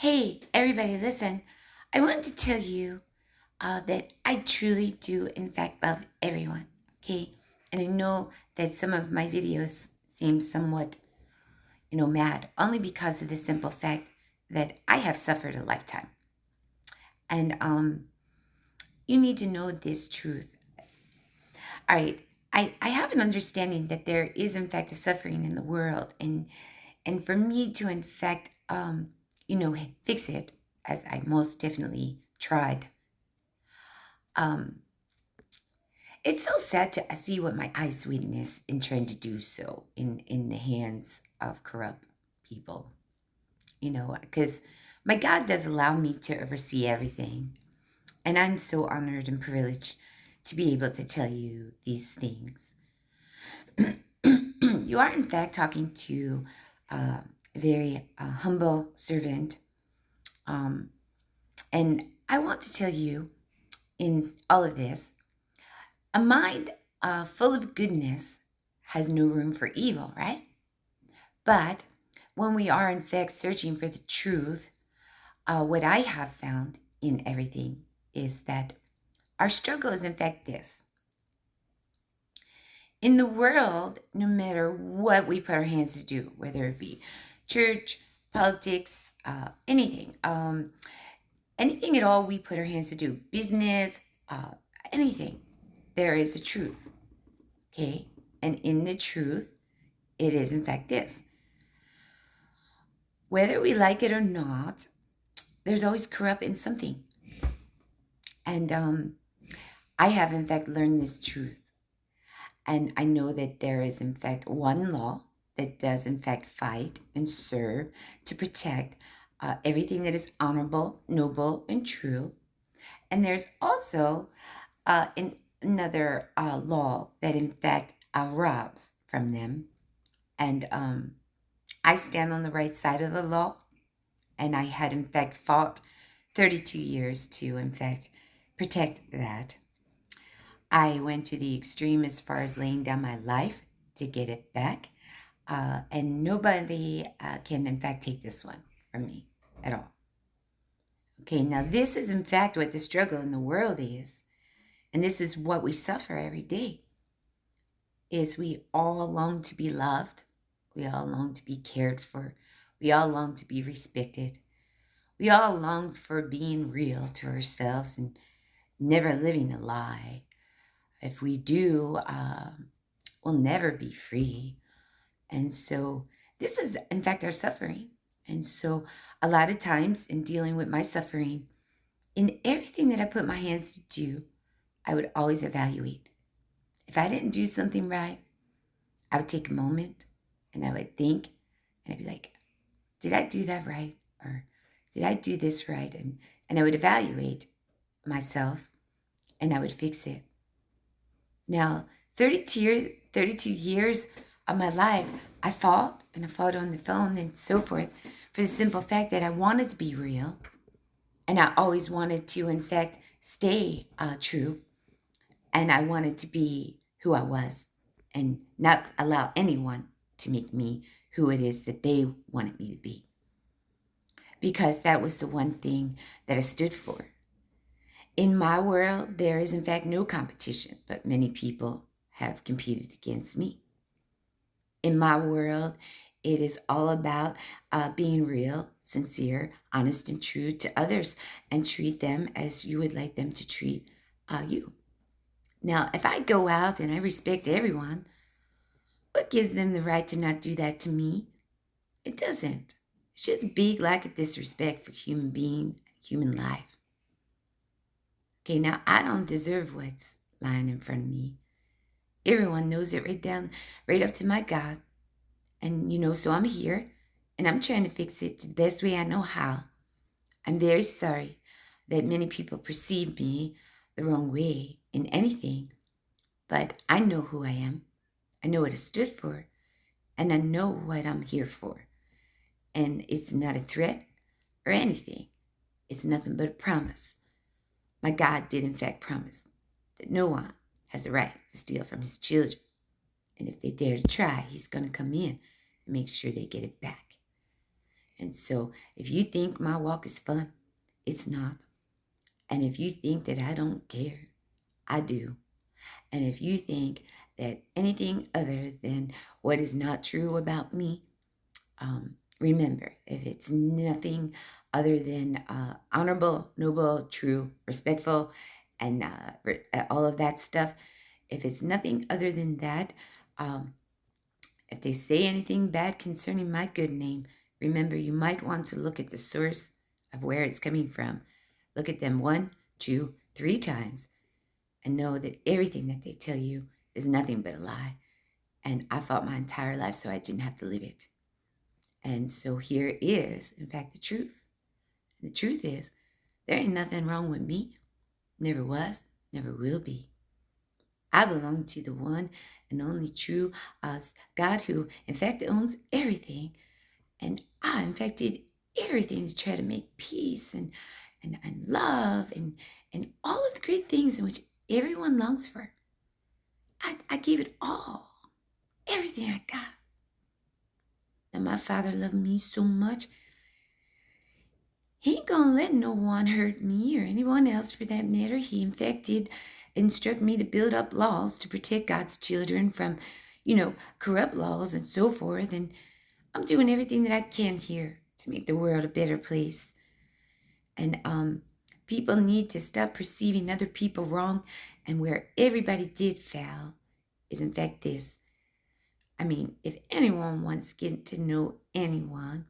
Hey, everybody, listen. I want to tell you that I truly do, in fact, love everyone. Okay. And I know that some of my videos seem somewhat, mad, only because of the simple fact that I have suffered a lifetime. And you need to know this truth. All right. I have an understanding that there is, in fact, a suffering in the world. And for me to, in fact, fix it, as I most definitely tried. Um, it's so sad to see what my eyes witness in trying to do so in the hands of corrupt people. Because my God does allow me to oversee everything, and I'm so honored and privileged to be able to tell you these things. You are, in fact, talking to a very humble servant, um, and I want to tell you in all of this. A mind full of goodness has no room for evil, right? But when we are in fact searching for the truth, what I have found in everything is that our struggle is in fact this. In the world, no matter what we put our hands to do, whether it be church, politics, anything at all we put our hands to do, business, anything, there is a truth. Okay? And in the truth, it is in fact this. Whether we like it or not, there's always corrupt in something. And I have in fact learned this truth. And I know that there is in fact one law that does in fact fight and serve to protect everything that is honorable, noble, and true. And there's also another law that in fact robs from them. And I stand on the right side of the law, and I had in fact fought 32 years to in fact protect that. I went to the extreme as far as laying down my life to get it back, and nobody can in fact take this one from me at all. Okay, now this is in fact what the struggle in the world is, and this is what we suffer every day. Is we all long to be loved, we all long to be cared for, we all long to be respected. We all long for being real to ourselves and never living a lie. If we do, we'll never be free. And so, this is, in fact, our suffering. And so, a lot of times in dealing with my suffering, in everything that I put my hands to do, I would always evaluate. If I didn't do something right, I would take a moment and I would think, and I'd be like, did I do that right? Or did I do this right? And I would evaluate myself and I would fix it. Now, 32 years of my life, I fought and I fought on the phone and so forth for the simple fact that I wanted to be real. And I always wanted to, in fact, stay true. And I wanted to be who I was and not allow anyone to make me who it is that they wanted me to be. Because that was the one thing that I stood for. In my world, there is in fact no competition, but many people have competed against me. In my world, it is all about being real, sincere, honest, and true to others and treat them as you would like them to treat you. Now, if I go out and I respect everyone, what gives them the right to not do that to me? It doesn't. It's just big lack of disrespect for human being, human life. Okay, now I don't deserve what's lying in front of me. Everyone knows it right up to my God. And so I'm here and I'm trying to fix it the best way I know how. I'm very sorry that many people perceive me the wrong way in anything, but I know who I am. I know what I stood for, and I know what I'm here for. And it's not a threat or anything. It's nothing but a promise. My God did in fact promise that no one has the right to steal from his children. And if they dare to try, he's going to come in and make sure they get it back. And so if you think my walk is fun, it's not. And if you think that I don't care, I do. And if you think that anything other than what is not true about me, remember, if it's nothing other than honorable, noble, true, respectful, and all of that stuff, if it's nothing other than that, um, if they say anything bad concerning my good name, remember you might want to look at the source of where it's coming from. Look at them one, two, three times and know that everything that they tell you is nothing but a lie. And I fought my entire life so I didn't have to live it. And so here is, in fact, the truth. The truth is, there ain't nothing wrong with me. Never was, never will be. I belong to the one and only true God who, in fact, owns everything. And I, in fact, did everything to try to make peace and love and all of the great things in which everyone longs for. I gave it all, everything I got. And my father loved me so much, he ain't gonna let no one hurt me or anyone else for that matter. He, in fact, did instruct me to build up laws to protect God's children from, corrupt laws and so forth. And I'm doing everything that I can here to make the world a better place. And people need to stop perceiving other people wrong. And where everybody did foul is, in fact, this. I mean, if anyone wants to get to know anyone,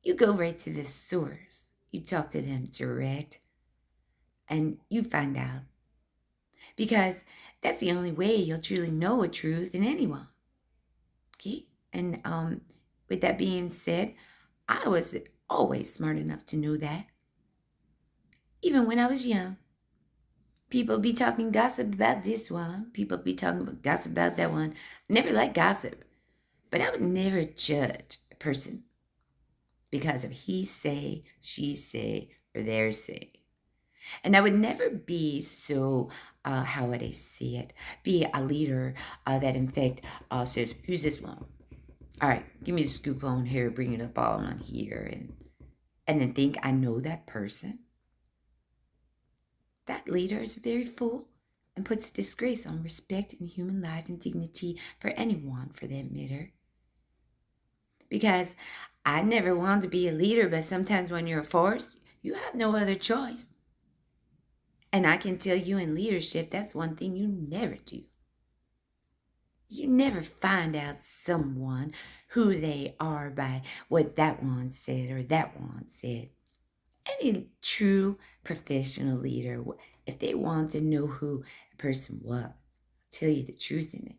you go right to the source. You talk to them direct and you find out. Because that's the only way you'll truly know a truth in anyone. Okay? And with that being said, I was always smart enough to know that. Even when I was young. People be talking gossip about this one. People be talking about gossip about that one. Never liked gossip. But I would never judge a person because of he say, she say, or their say. And I would never be so, how would I say it, be a leader that in fact says, who's this one? All right, give me the scoop on here, bring it up all on here, and then think I know that person. That leader is very full and puts disgrace on respect and human life and dignity for anyone for that matter. Because I never wanted to be a leader, but sometimes when you're forced, you have no other choice. And I can tell you in leadership, that's one thing you never do. You never find out someone who they are by what that one said or that one said. Any true professional leader, if they want to know who a person was, I'll tell you the truth in it.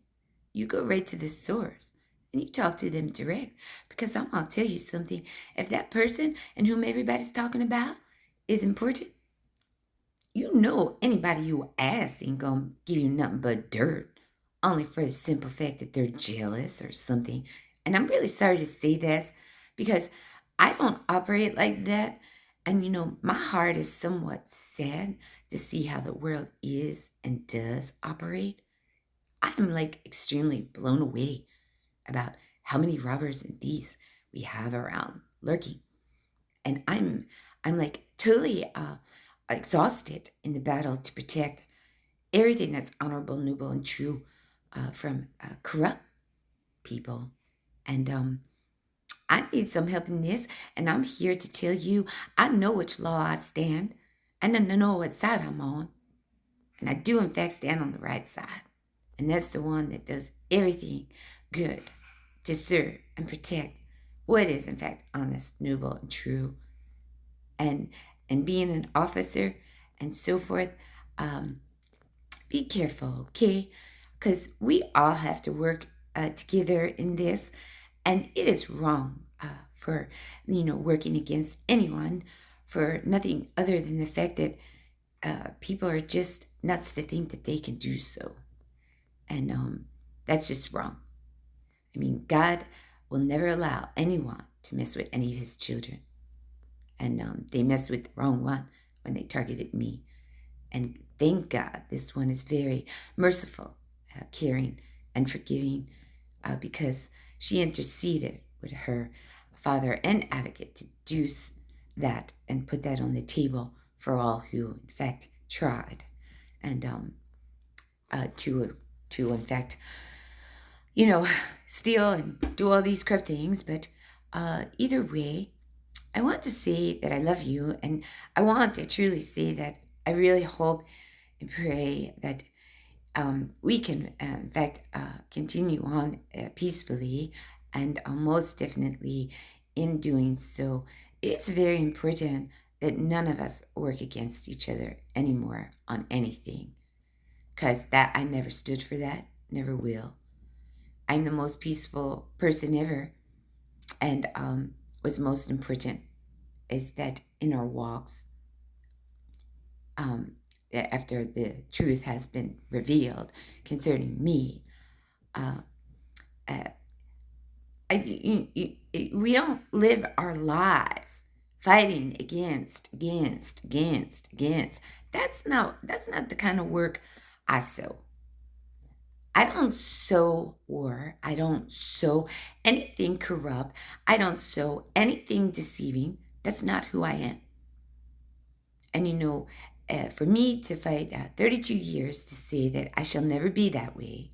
You go right to the source and you talk to them direct. Because I'm going to tell you something. If that person and whom everybody's talking about is important, you know anybody you ask ain't gonna give you nothing but dirt, only for the simple fact that they're jealous or something. And I'm really sorry to say this because I don't operate like that. And my heart is somewhat sad to see how the world is and does operate. I am like extremely blown away about how many robbers and thieves we have around lurking. And I'm like totally exhausted in the battle to protect everything that's honorable, noble, and true from corrupt people. And I need some help in this, and I'm here to tell you I know which law I stand, and I know what side I'm on. And I do, in fact, stand on the right side. And that's the one that does everything good to serve and protect what is, in fact, honest, noble, and true. And being an officer and so forth, be careful, okay? Because we all have to work together in this, and it is wrong for working against anyone for nothing other than the fact that people are just nuts to think that they can do so, and that's just wrong. I mean, God will never allow anyone to mess with any of His children, and they messed with the wrong one when they targeted me. And thank God this one is very merciful, caring, and forgiving because she interceded with her father and advocate to do that and put that on the table for all who, in fact, tried and to in fact, you know, steal and do all these corrupt things. But either way, I want to say that I love you, and I want to truly say that I really hope and pray that we can, in fact, continue on peacefully, and most definitely in doing so, it's very important that none of us work against each other anymore on anything, because that I never stood for that, never will. I'm the most peaceful person ever, and what's most important is that in our walks, um, after the truth has been revealed concerning me, uh, uh, we don't live our lives fighting against. That's not the kind of work I sow. I don't sow war. I don't sow anything corrupt. I don't sow anything deceiving. That's not who I am. And for me to fight 32 years to say that I shall never be that way,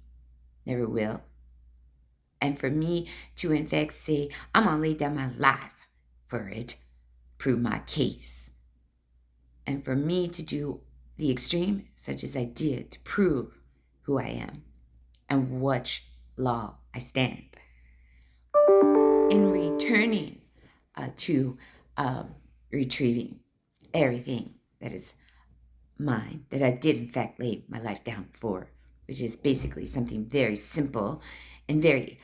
never will, and for me to in fact say I'm gonna lay down my life for it, prove my case, and for me to do the extreme such as I did to prove who I am and which law I stand, in returning to retrieving everything that is mine, that I did in fact lay my life down for, which is basically something very simple and very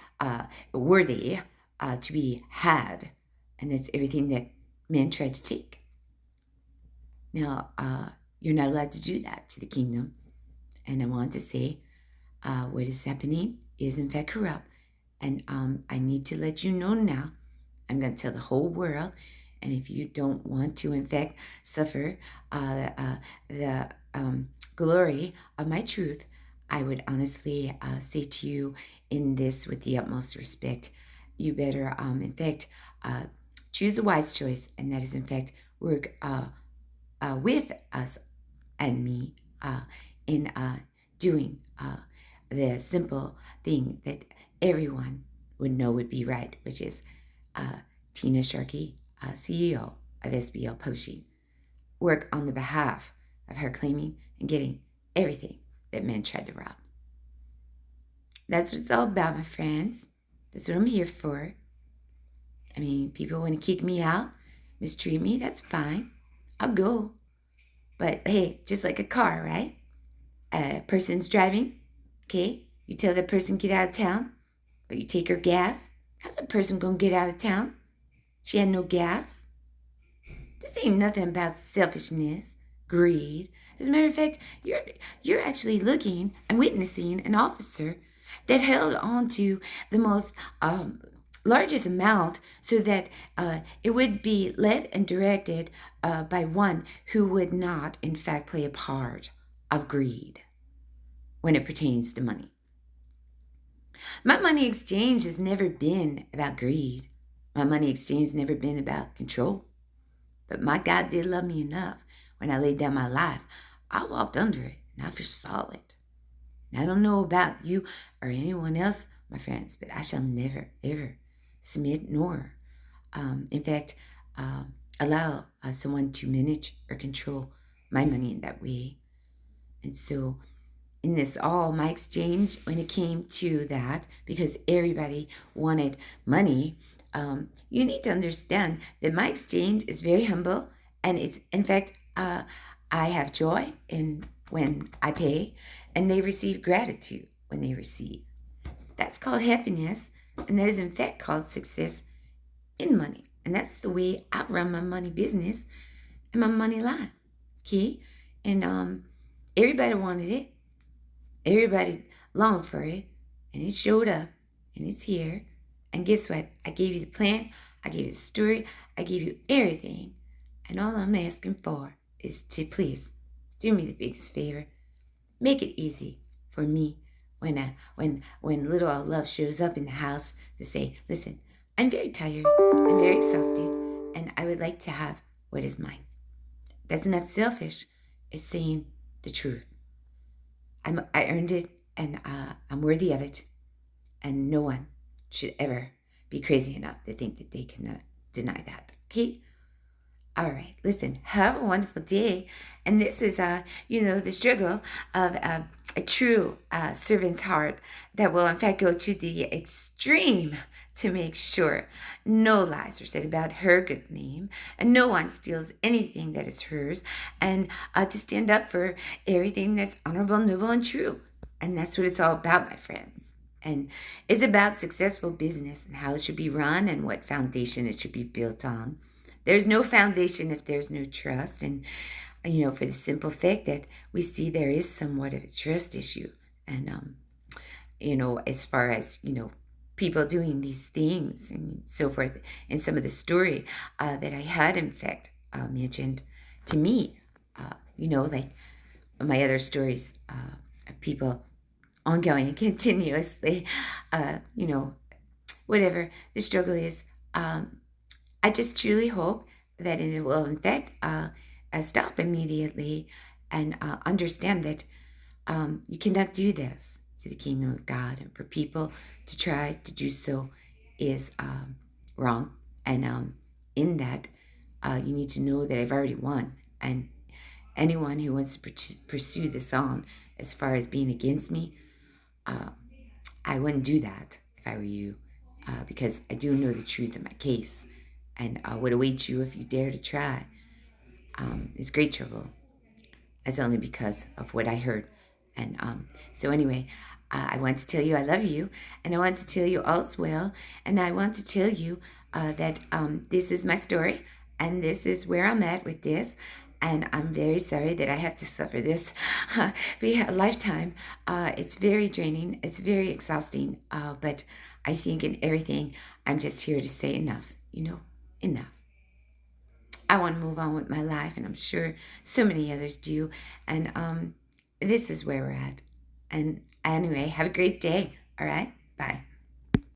worthy to be had, and that's everything that men try to take. Now, you're not allowed to do that to the kingdom, and I want to say what is happening is in fact corrupt, and I need to let you know now. I'm going to tell the whole world. And if you don't want to, in fact, suffer the glory of my truth, I would honestly say to you in this with the utmost respect, you better, in fact, choose a wise choice, and that is, in fact, work with us and me in doing the simple thing that everyone would know would be right, which is Tina Sharkey, CEO of SBL Publishing, work on the behalf of her claiming and getting everything that men tried to rob. That's what it's all about, my friends. That's what I'm here for. I mean, people want to kick me out, mistreat me, that's fine. I'll go. But hey, just like a car, right? A person's driving, okay? You tell that person get out of town, but you take her gas. How's that person gonna get out of town? She had no gas. This ain't nothing about selfishness, greed. As a matter of fact, you're actually looking and witnessing an officer that held on to the most largest amount so that it would be led and directed by one who would not, in fact, play a part of greed when it pertains to money. My money exchange has never been about greed. My money exchange has never been about control. But my God did love me enough. When I laid down my life, I walked under it, and I feel it. And I don't know about you or anyone else, my friends, but I shall never, ever submit nor, in fact, allow someone to manage or control my money in that way. And so in this all, my exchange, when it came to that, because everybody wanted money, you need to understand that my exchange is very humble, and it's, in fact, I have joy in when I pay, and they receive gratitude when they receive. That's called happiness, and that is in fact called success in money. And that's the way I run my money business and my money line. Okay? And everybody wanted it. Everybody longed for it. And it showed up. And it's here. And guess what? I gave you the plan. I gave you the story. I gave you everything. And all I'm asking for is to please do me the biggest favor. Make it easy for me when little old love shows up in the house to say, listen, I'm very tired. I'm very exhausted, and I would like to have what is mine. That's not selfish. It's saying the truth. I earned it, and I'm worthy of it. And no one should ever be crazy enough to think that they can deny that. Okay. All right, listen, have a wonderful day. And this is, the struggle of a true servant's heart that will, in fact, go to the extreme to make sure no lies are said about her good name and no one steals anything that is hers, and to stand up for everything that's honorable, noble, and true. And that's what it's all about, my friends. And it's about successful business and how it should be run and what foundation it should be built on. There's no foundation if there's no trust. And, for the simple fact that we see there is somewhat of a trust issue. And, as far as, people doing these things and so forth, and some of the story that I had, in fact, mentioned to me, like my other stories of people ongoing and continuously, whatever the struggle is. I just truly hope that it will, in fact, stop immediately and understand that you cannot do this to the kingdom of God. And for people to try to do so is wrong. And in that, you need to know that I've already won. And anyone who wants to pursue this on as far as being against me, I wouldn't do that if I were you, because I do know the truth of my case, and would await you if you dare to try. It's great trouble. It's only because of what I heard. And so anyway, I want to tell you I love you, and I want to tell you all's well, and I want to tell you that this is my story, and this is where I'm at with this. And I'm very sorry that I have to suffer this be a lifetime. It's very draining. It's very exhausting. But I think in everything, I'm just here to say enough, enough. I want to move on with my life, and I'm sure so many others do. And this is where we're at. And anyway, have a great day. All right? Bye.